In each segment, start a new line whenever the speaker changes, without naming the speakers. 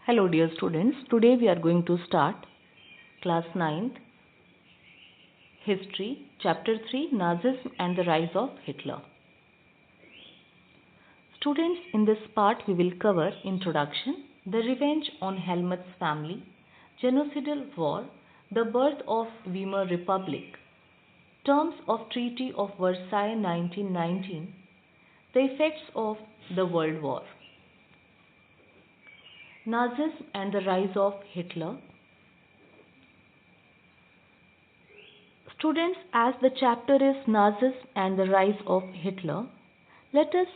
Hello dear students, today we are going to start class 9th History, Chapter 3 Nazism and the Rise of Hitler. Students, in this part we will cover Introduction, the revenge on Helmut's family, genocidal war, the birth of Weimar Republic, terms of Treaty of Versailles 1919, the effects of the World War. Nazism and the rise of Hitler. Students, as the chapter is Nazism and the rise of Hitler, let us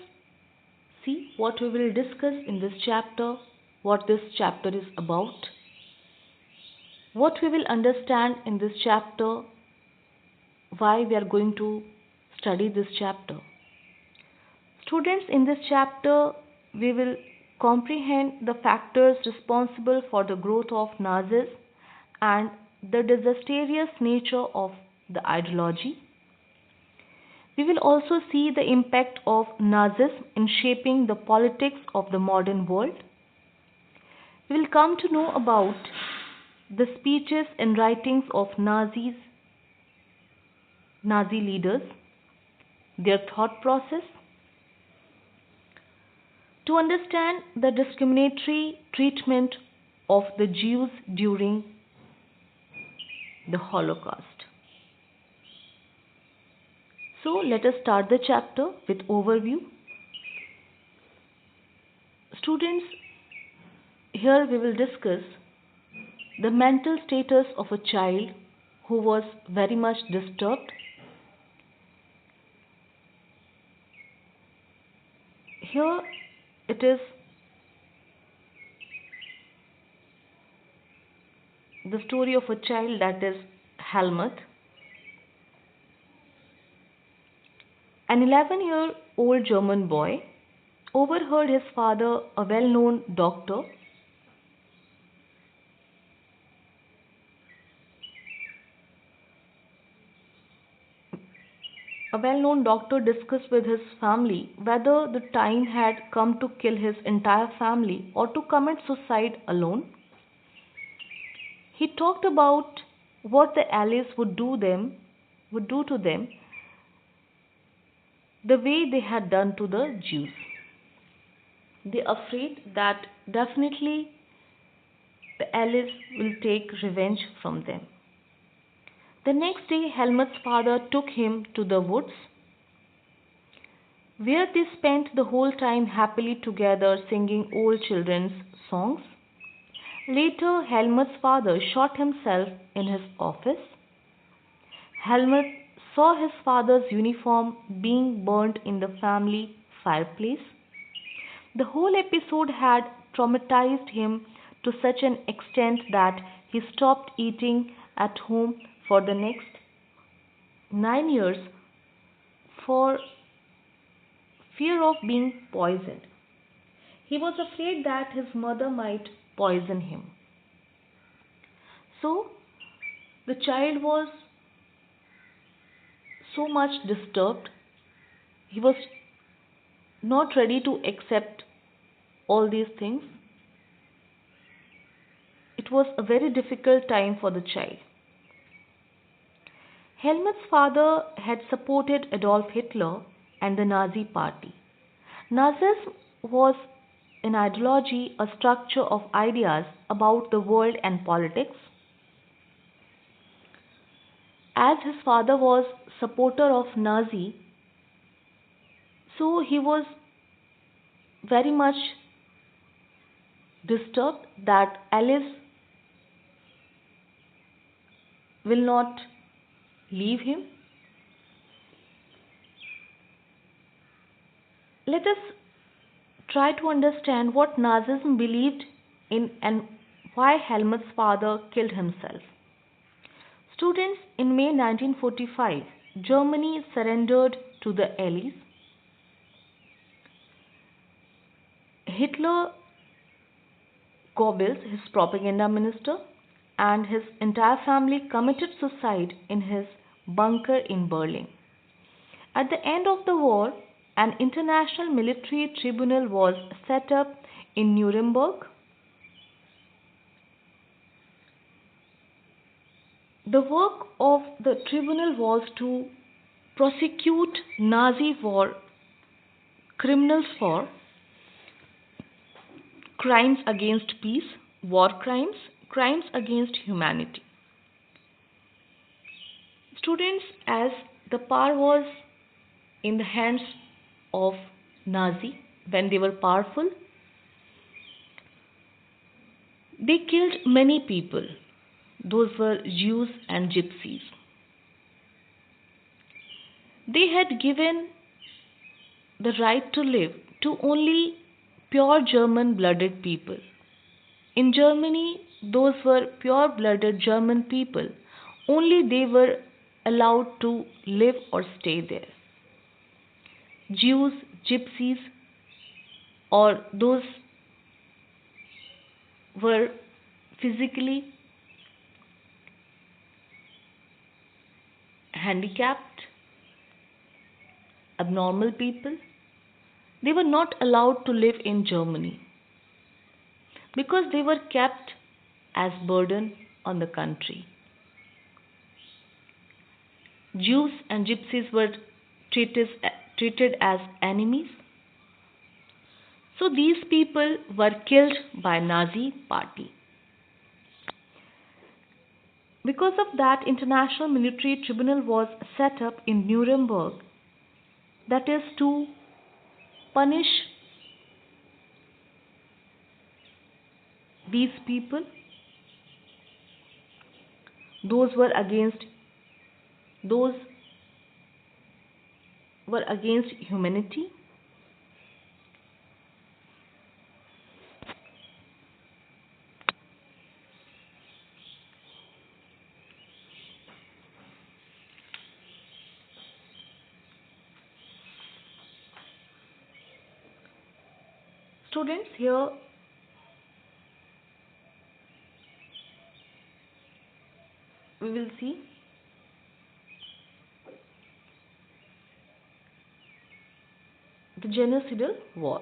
see what we will discuss in this chapter, what this chapter is about, what we will understand in this chapter, why we are going to study this chapter. Students, in this chapter, we will comprehend the factors responsible for the growth of Nazism and the disastrous nature of the ideology. We will also see the impact of Nazism in shaping the politics of the modern world. We will come to know about the speeches and writings of Nazi leaders, their thought process. To understand the discriminatory treatment of the Jews during the Holocaust. So let us start the chapter with overview. Students, here we will discuss the mental status of a child who was very much disturbed. Here it is the story of a child, that is Helmut. An 11-year-old German boy overheard his father, a well-known doctor, discuss with his family whether the time had come to kill his entire family or to commit suicide alone. He talked about what the Allies would do to them the way they had done to the Jews. They are afraid that definitely the Allies will take revenge from them. The next day, Helmut's father took him to the woods, where they spent the whole time happily together singing old children's songs. Later, Helmut's father shot himself in his office. Helmut saw his father's uniform being burnt in the family fireplace. The whole episode had traumatized him to such an extent that he stopped eating at home for the next 9 years for fear of being poisoned. He was afraid that his mother might poison him. So, the child was so much disturbed. He was not ready to accept all these things. It was a very difficult time for the child. Helmut's father had supported Adolf Hitler and the Nazi Party. Nazism was an ideology, a structure of ideas about the world and politics. As his father was supporter of Nazi, so he was very much disturbed that Alice will not leave him. Let us try to understand what Nazism believed in and why Helmut's father killed himself. Students, in May 1945, Germany surrendered to the Allies. Hitler, Goebbels, his propaganda minister, and his entire family committed suicide in his bunker in Berlin. At the end of the war, an international military tribunal was set up in Nuremberg. The work of the tribunal was to prosecute Nazi war criminals for crimes against peace, war crimes, crimes against humanity. Students, as the power was in the hands of Nazi, when they were powerful, they killed many people. Those were Jews and Gypsies. They had given the right to live to only pure German blooded people. In Germany, those were pure blooded German people. Only they were allowed to live or stay there. Jews, Gypsies, or those were physically handicapped, abnormal people, they were not allowed to live in Germany because they were kept as burden on the country. Jews and Gypsies were treated as enemies. So these people were killed by Nazi party. Because of that, international military tribunal was set up in Nuremberg, that is to punish these people. Those were against humanity. Students, here we will see the genocidal war.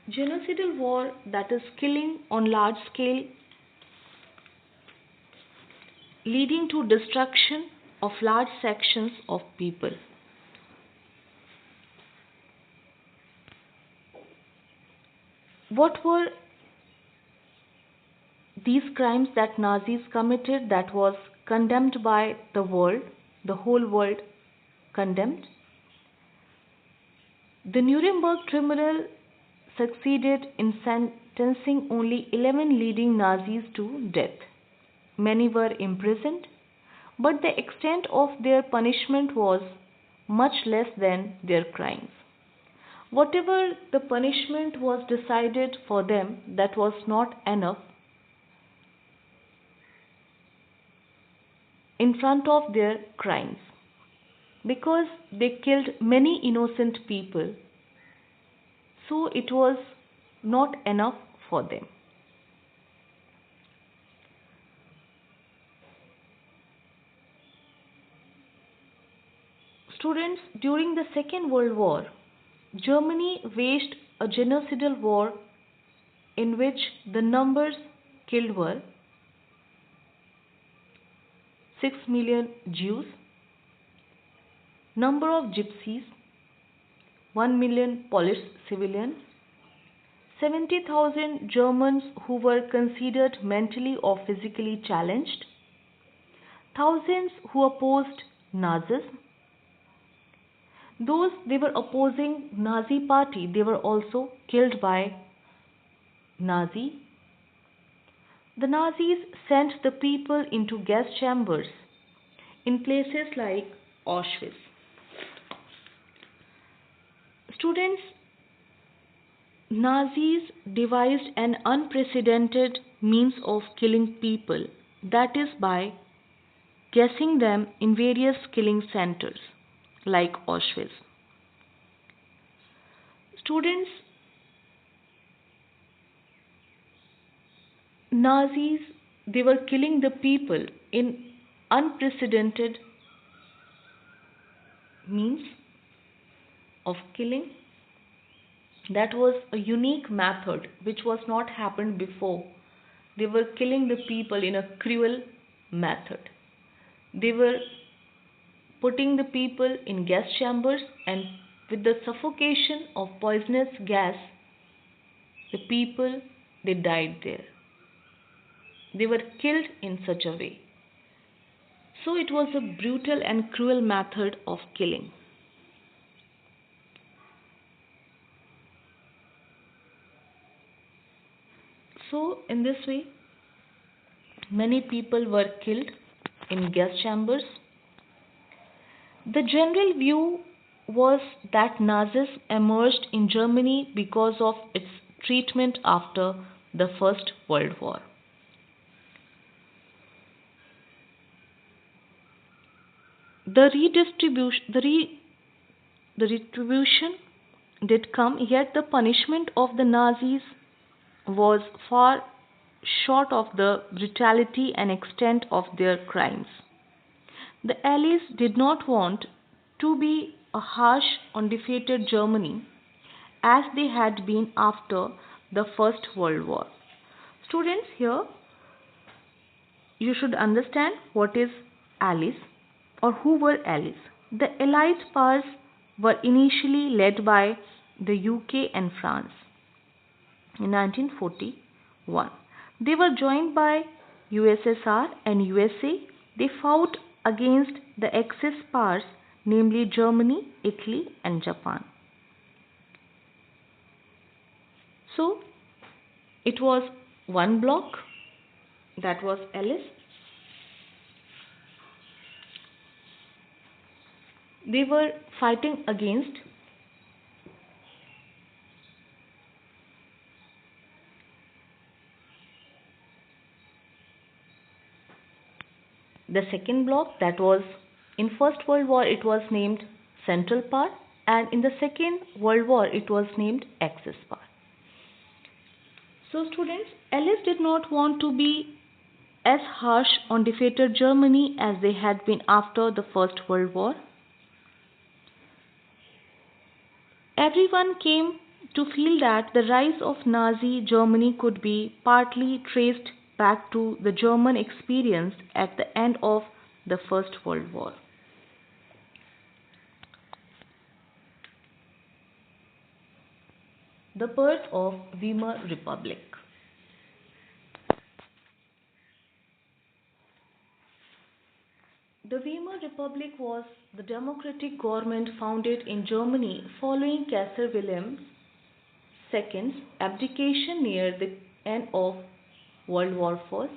Genocidal war, that is killing on large scale, leading to destruction of large sections of people. What were these crimes that Nazis committed that was condemned by the world, the whole world condemned? The Nuremberg Tribunal succeeded in sentencing only 11 leading Nazis to death. Many were imprisoned, but the extent of their punishment was much less than their crimes. Whatever the punishment was decided for them, that was not enough in front of their crimes, because they killed many innocent people, so it was not enough for them. Students, during the Second World War, Germany waged a genocidal war in which the numbers killed were 6 million Jews, number of Gypsies, 1 million Polish civilians, 70,000 Germans who were considered mentally or physically challenged, thousands who opposed Nazism. Those they were opposing Nazi party, they were also killed by Nazi. The Nazis sent the people into gas chambers in places like Auschwitz. Students, Nazis devised an unprecedented means of killing people, that is by gassing them in various killing centers like Auschwitz. Students, Nazis, they were killing the people in unprecedented means. of killing. That was a unique method which was not happened before. They were killing the people in a cruel method. They were putting the people in gas chambers, and with the suffocation of poisonous gas, the people, they died there. They were killed in such a way. So it was a brutal and cruel method of killing. So in this way, many people were killed in gas chambers. The general view was that Nazism emerged in Germany because of its treatment after the First World War. The retribution did come, yet the punishment of the Nazis was far short of the brutality and extent of their crimes. The Allies did not want to be a harsh on defeated Germany as they had been after the First World War. Students, here you should understand what is Allies or who were Allies. The Allied powers were initially led by the UK and France in 1941. They were joined by USSR and USA. They fought against the Axis powers, namely Germany, Italy, and Japan. So, it was one bloc, that was Allies. They were fighting against the second bloc, that was in First World War it was named Central Power, and in the Second World War it was named Axis Power. So students, Allies did not want to be as harsh on defeated Germany as they had been after the First World War. Everyone came to feel that the rise of Nazi Germany could be partly traced back to the German experience at the end of the First World War. The birth of Weimar Republic. The Weimar Republic was the democratic government founded in Germany following Kaiser Wilhelm II's abdication near the end of World War I.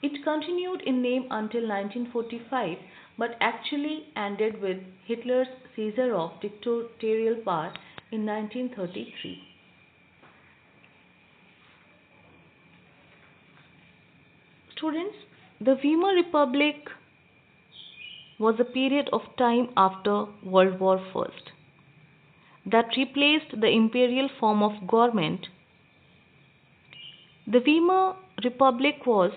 It continued in name until 1945 but actually ended with Hitler's seizure of dictatorial power in 1933. Students, the Weimar Republic was a period of time after World War I that replaced the imperial form of government. The Weimar Republic was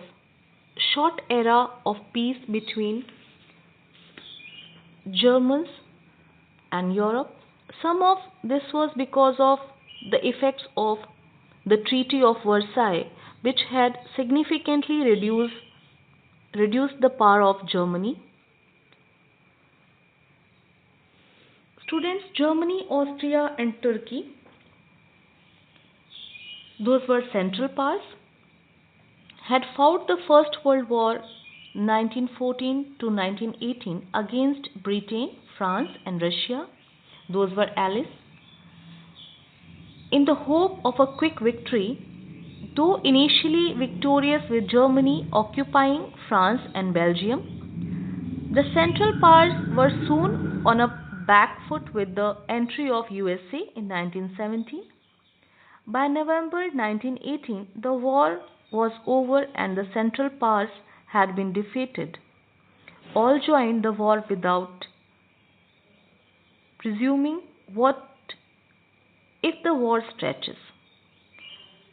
a short era of peace between Germans and Europe. Some of this was because of the effects of the Treaty of Versailles, which had significantly reduced the power of Germany. Students, Germany, Austria, and Turkey, those were Central Powers, had fought the First World War 1914 to 1918 against Britain, France, and Russia. Those were Allies. In the hope of a quick victory, though initially victorious with Germany occupying France and Belgium, the Central Powers were soon on a back foot with the entry of USA in 1917. By November 1918, the war was over and the Central Powers had been defeated. All joined the war without presuming what if the war stretches.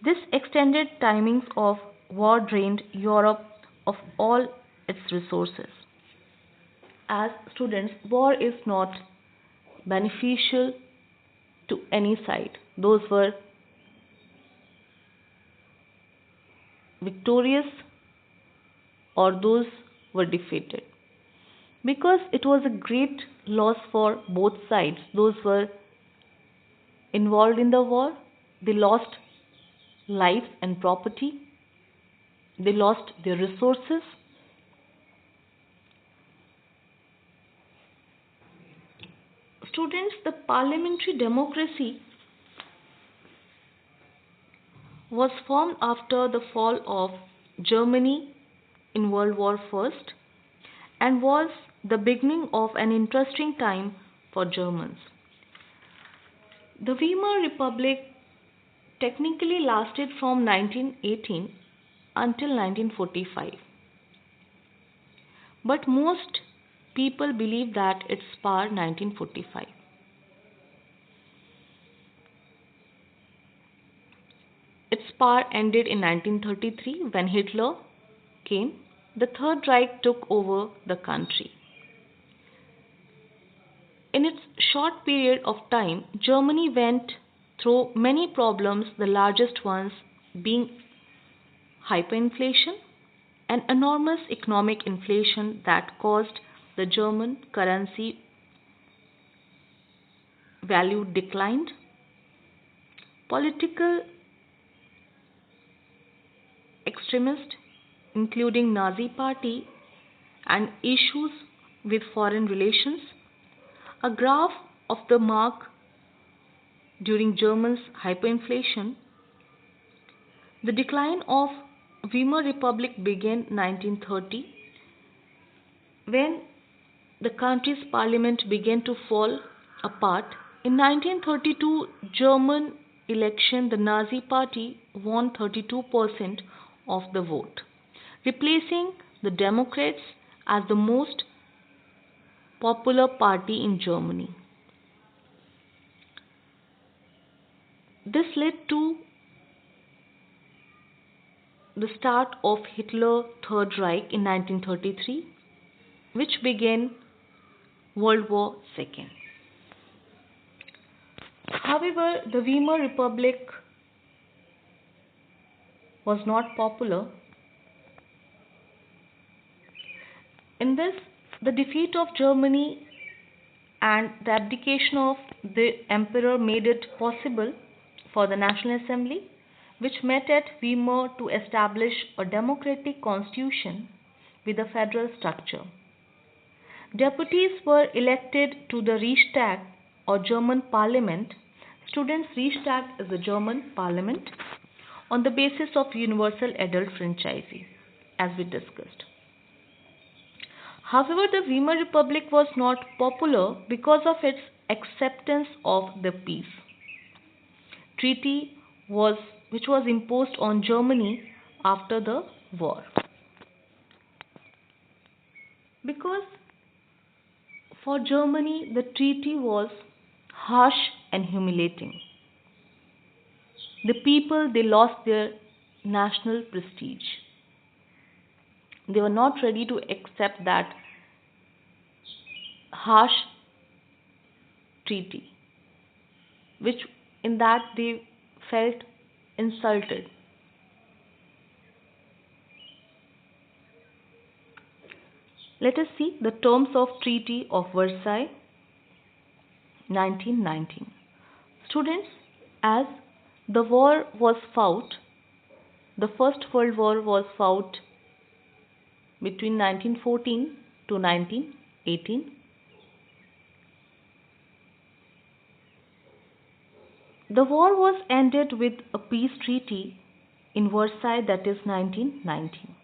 This extended timings of war drained Europe of all its resources. As students, war is not beneficial to any side. Those were victorious or those were defeated. Because it was a great loss for both sides. Those were involved in the war, they lost lives and property, they lost their resources. Students, the parliamentary democracy was formed after the fall of Germany in World War I and was the beginning of an interesting time for Germans. The Weimar Republic technically lasted from 1918 until 1945, but most people believe that its power 1945. Its power ended in 1933 when Hitler came. The Third Reich took over the country. In its short period of time, Germany went through many problems, the largest ones being hyperinflation, an enormous economic inflation that caused the German currency value declined, political extremists including Nazi party and issues with foreign relations, a graph of the mark during Germany's hyperinflation. The decline of Weimar Republic began 1930 when the country's parliament began to fall apart. In 1932 German election, the Nazi party won 32% of the vote, replacing the Democrats as the most popular party in Germany. This led to the start of Hitler's Third Reich in 1933, which began World War II. However, the Weimar Republic was not popular. In this, the defeat of Germany and the abdication of the emperor made it possible for the National Assembly, which met at Weimar, to establish a democratic constitution with a federal structure. Deputies were elected to the Reichstag or German parliament. Students, Reichstag is the German parliament on the basis of universal adult franchise, as we discussed. However, the Weimar Republic was not popular because of its acceptance of the peace treaty which was imposed on Germany after the war. Because for Germany the treaty was harsh and humiliating. The people, they lost their national prestige. They were not ready to accept that harsh treaty, which in that they felt insulted. Let us see the terms of Treaty of Versailles 1919. Students, as the war was fought, the First World War was fought between 1914 to 1918. The war was ended with a peace treaty in Versailles, that is 1919.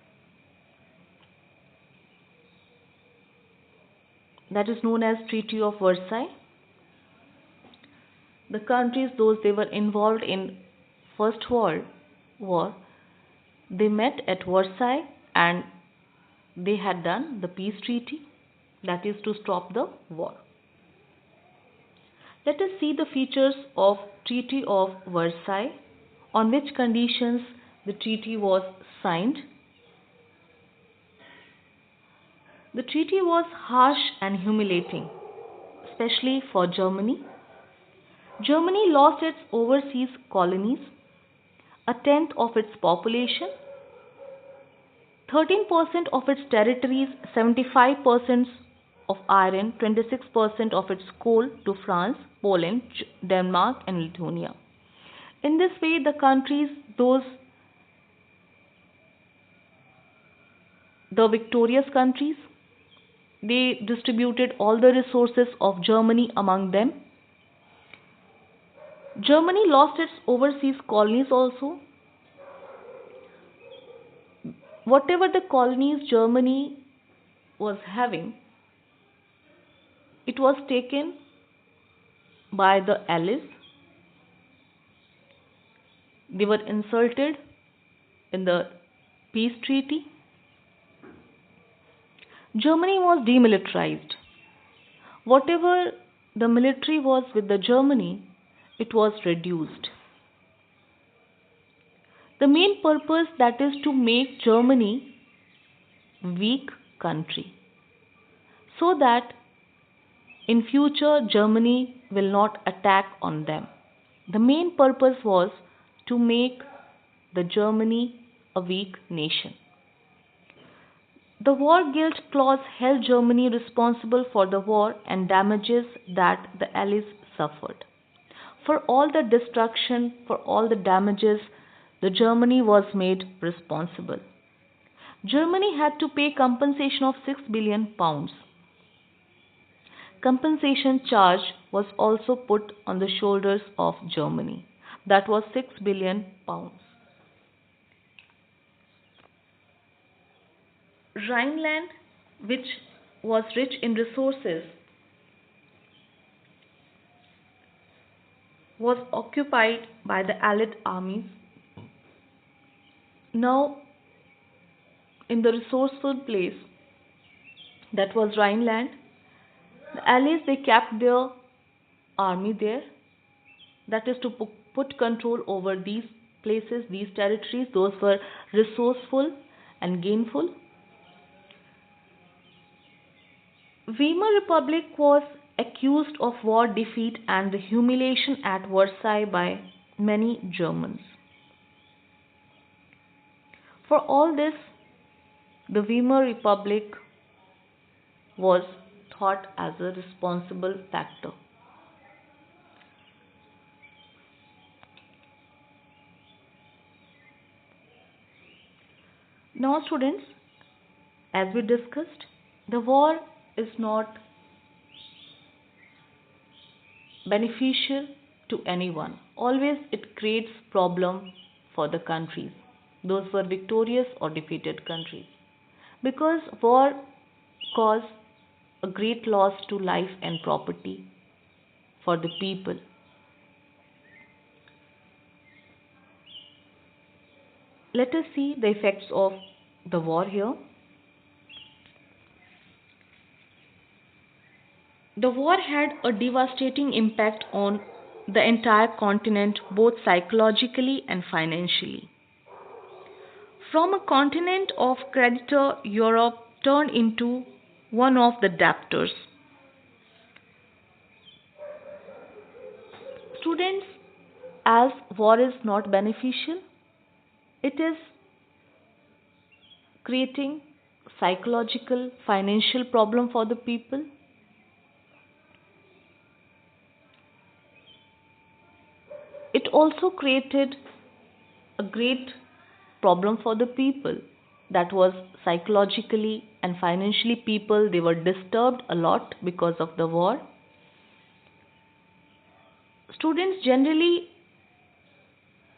That is known as Treaty of Versailles. The countries, those they were involved in First World War, they met at Versailles and they had done the peace treaty, that is to stop the war. Let us see the features of Treaty of Versailles, on which conditions the treaty was signed. The treaty was harsh and humiliating, especially for Germany. Germany lost its overseas colonies, a tenth of its population, 13% of its territories, 75% of iron, 26% of its coal to France, Poland, Denmark, and Lithuania. In this way, the victorious countries, they distributed all the resources of Germany among them. Germany lost its overseas colonies also. Whatever the colonies Germany was having, it was taken by the Allies. They were insulted in the peace treaty. Germany was demilitarized. Whatever the military was with the Germany, it was reduced. The main purpose, that is to make Germany weak country, so that in future Germany will not attack on them. The main purpose was to make the Germany a weak nation. The war guilt clause held Germany responsible for the war and damages that the Allies suffered. For all the destruction, for all the damages, the Germany was made responsible. Germany had to pay compensation of 6 billion pounds. Compensation charge was also put on the shoulders of Germany. That was 6 billion pounds. Rhineland, which was rich in resources, was occupied by the Allied armies. Now, in the resourceful place that was Rhineland, the Allies, they kept their army there. That is to put control over these places, these territories. Those were resourceful and gainful. Weimar Republic was accused of war defeat and the humiliation at Versailles by many Germans. For all this, the Weimar Republic was thought as a responsible factor. Now, students, as we discussed, the war is not beneficial to anyone. Always it creates problem for the countries. Those were victorious or defeated countries. Because war caused a great loss to life and property for the people. Let us see the effects of the war here. The war had a devastating impact on the entire continent, both psychologically and financially. From a continent of creditor, Europe turned into one of the debtors. Students, as war is not beneficial, it is creating psychological, financial problem for the people. It also created a great problem for the people. That was psychologically and financially, people, they were disturbed a lot because of the war. Students, generally,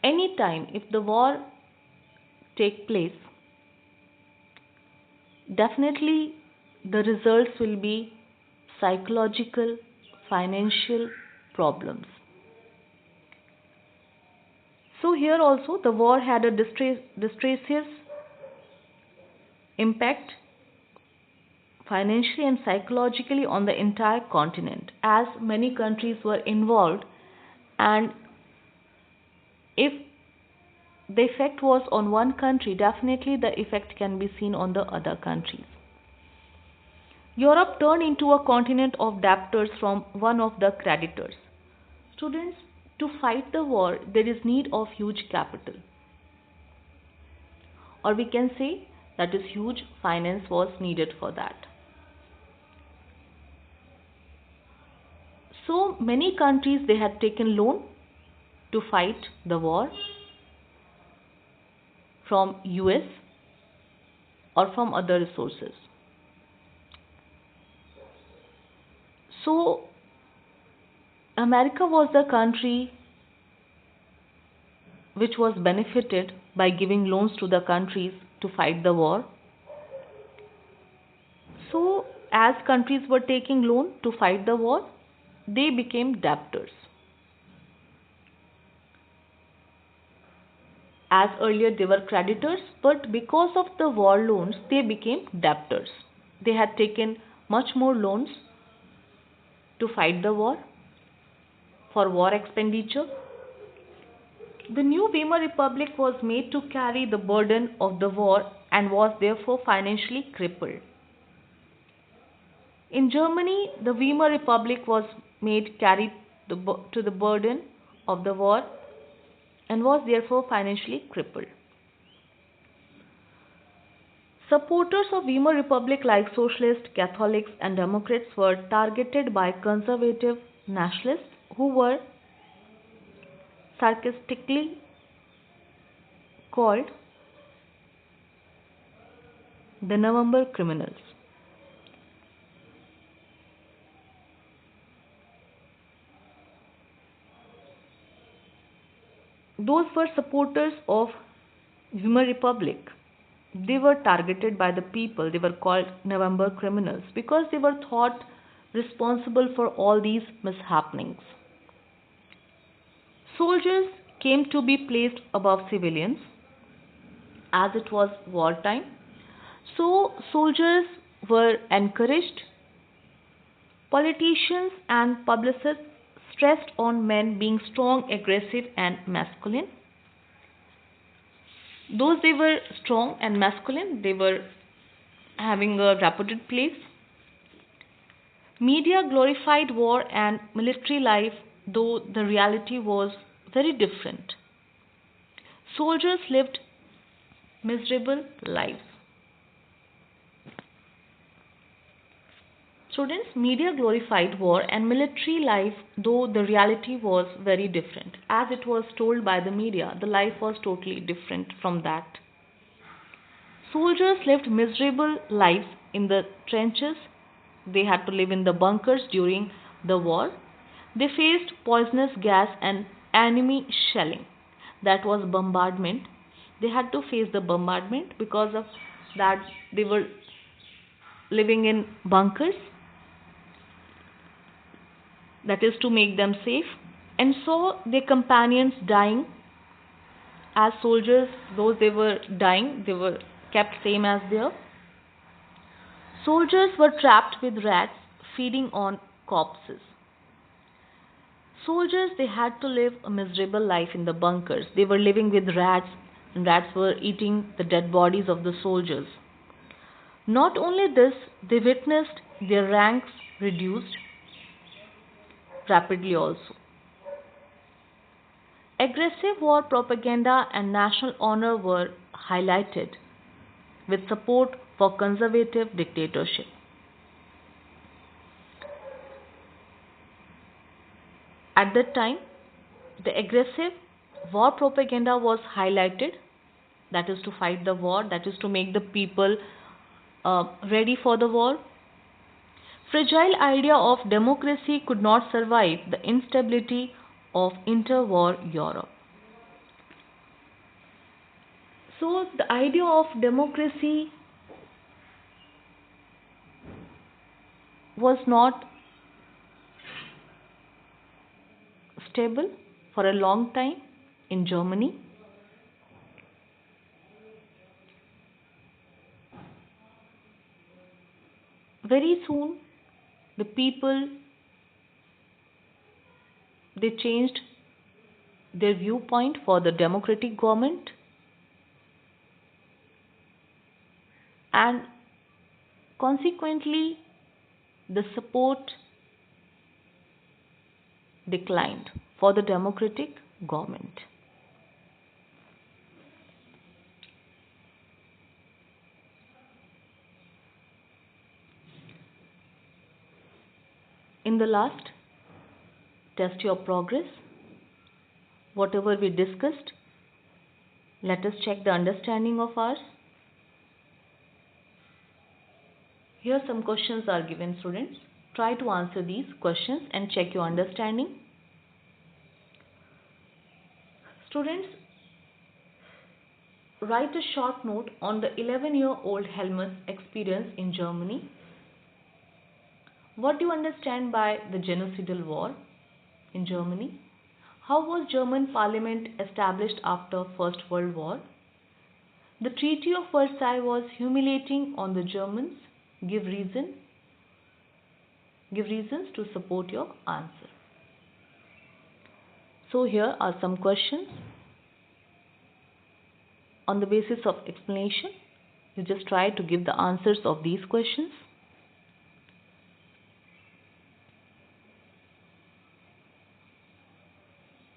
anytime if the war take place, definitely the results will be psychological, financial problems. So here also the war had a distressous impact financially and psychologically on the entire continent, as many countries were involved, and if the effect was on one country, definitely the effect can be seen on the other countries. Europe turned into a continent of debtors from one of the creditors. Students, to fight the war, there is need of huge capital, or we can say that is huge finance was needed for that. So many countries they had taken loan to fight the war from US or from other resources. So America was the country which was benefited by giving loans to the countries to fight the war. So as countries were taking loan to fight the war, they became debtors. As earlier they were creditors, but because of the war loans, they became debtors. They had taken much more loans to fight the war for war expenditure. The new Weimar Republic was made to carry the burden of the war and was therefore financially crippled. In Germany, the Weimar Republic was made carry to the burden of the war and was therefore financially crippled. Supporters of Weimar Republic like socialists, Catholics and Democrats were targeted by conservative nationalists who were sarcastically called the November criminals. Those were supporters of Weimar Republic. They were targeted by the people. They were called November criminals because they were thought responsible for all these mishappenings. Soldiers came to be placed above civilians as it was wartime. So soldiers were encouraged. Politicians and publicists stressed on men being strong, aggressive and masculine. Those they were strong and masculine, they were having a reputed place. Media glorified war and military life, though the reality was very different. Soldiers lived miserable lives. Students, media glorified war and military life, though the reality was very different. As it was told by the media, the life was totally different from that. Soldiers lived miserable lives in the trenches. They had to live in the bunkers during the war. They faced poisonous gas and enemy shelling. That was bombardment. They had to face the bombardment because of that they were living in bunkers. That is to make them safe. And saw their companions dying as soldiers. Those they were dying, they were kept same as there. Soldiers were trapped with rats feeding on corpses. Soldiers they had to live a miserable life in the bunkers. They were living with rats and rats were eating the dead bodies of the soldiers. Not only this, they witnessed their ranks reduced rapidly also. Aggressive war propaganda and national honor were highlighted with support for conservative dictatorship. At that time, the aggressive war propaganda was highlighted, that is to fight the war, that is to make the people ready for the war. Fragile idea of democracy could not survive the instability of interwar Europe. So the idea of democracy was not stable for a long time in Germany. Very soon the people they changed their viewpoint for the democratic government, and consequently the support declined for the democratic government. In the last, test your progress. Whatever we discussed, let us check the understanding of ours. Here some questions are given, students. Try to answer these questions and check your understanding. Students, write a short note on the 11-year-old Helmut's experience in Germany. What do you understand by the genocidal war in Germany? How was German parliament established after First World War? The Treaty of Versailles was humiliating on the Germans. Give reasons to support your answer. So here are some questions. On the basis of explanation, you just try to give the answers of these questions.